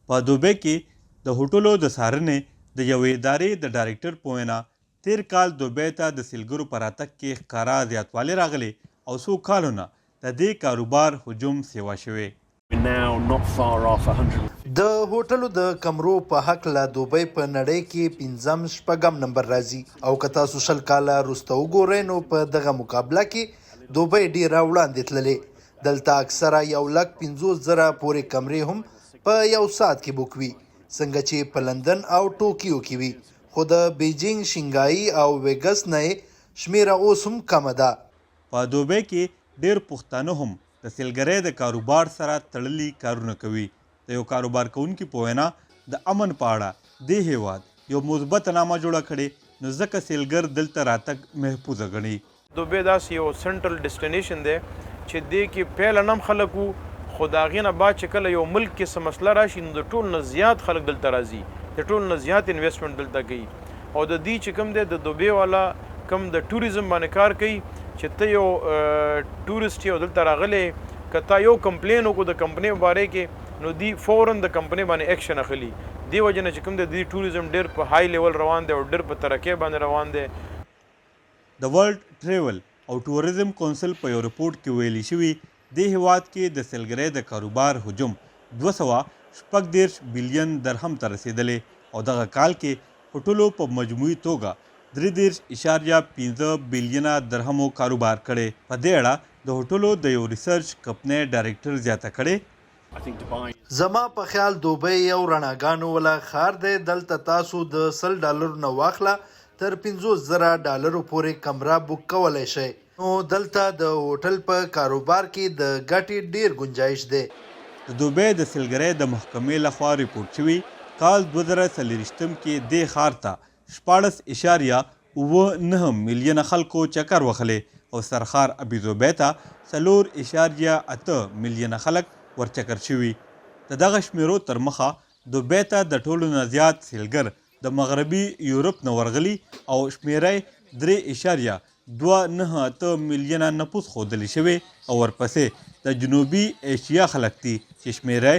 په دوبۍ کې د هوټلو د څارنې د یوې ادارې د ډایرکټر په وینا تیر کال دوبۍ ته د سیلګرو په راتګ کې ښکاره زیاتوالی راغلی او څو کالو نه د دې کاروبار حجم سیوا شوی. د هوټلو د کمرو په هکله دوبۍ په نړۍ کې 5 نمبر راځي او که تاسو 20 کاله وروسته وګورئ نو په دغه مقابله کې دوبۍ ډیره وړاندې تللې. دلته اکثره 1,50,000 پورې کمرې هم په یو ساعت کې بوک وي څنګه چې په لندن او ټوکیو کې وي، خو د بیجینګ، شنګایي او ویګس نه شمیره اوس هم کمه ده. په دوبۍ کې ډیر پښتانه هم د سیلګرۍ د کاروبار سره تړلي کارونه کوي. د یو کاروبار کوونکي په وینا د امن په اړه دې هیواد یو مثبته نامه جوړه کړې نو ځکه سیلګر دلته راتګ محفوظه ګڼي. دوبۍ داسې یو سنټرل ډیسټینیشن دی چې دې کې پیله نم خلک وو، خو د هغې نه بعد چې کله یو ملک کې څه مسله راشي نو د ټول نه زیات خلک دلته راځي، د ټول نه زیات انویسټمنټ دلته کوي. او د دې چې کوم دی د دوبۍ والا کوم د ټوریزم باندې کار کوي چې ته یو ټورسټ یې او دلته راغلی که تا یو کمپلین وکړو د کمپنۍ په باره کې نو دی فوراً د کمپنۍ باندې ایکشن اخلي. دې وجه نه چې کوم دی ټوریزم ډېر په های لیول روان دی او ډېر په ترقۍ باندې روان دی. د ورلد ټریول او ټوریزم کونسل په یو رپورټ کې ویلي شوي دې هیواد کې د سیلګرۍ د کاروبار حجم 246 بلین درهم ته رسیدلی او دغه کال کې هوټلو په مجموعي توګه 3.5 بلینه درهمو کاروبار کړی. په دې اړه د هوټلو د یو ریسرچ کمپنۍ ډایرکټر زیاته کړې. زما په خیال دوبۍ یو رڼاګانو ولا ښار دی. دلته تاسو د $100 نه واخله تر $50,000 پورې کمره بوک کولی شئ. نو دلته د هوټل په کاروبار کې د ګټې ډیر گنجایش دی. د دوبۍ د سیلګرۍ د محکمې لخوا ریپورټ شوي کال 2024 کې دې ښار ته 14.9 میلیونه خلکو چکر وهلی او سرخار ابیزوبۍ ته 4.8 میلیونه خلک ورچکر شوي. د دغه شمیرو تر مخه دوبۍ ته د ټولو نه زیات سیلګر د مغربي یورپ نه ورغلي او شمیره 3.28 میلیونه نفوس ښودلی شوی او ورپسې د جنوبي ایشیا خلک دي چې شمیره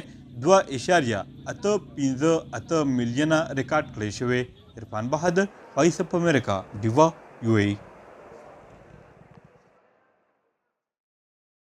2.858 میلیونه ریکارډ کړی شوی. عرفان بهادر، وایس اف امریکا، ډیوا، UAE.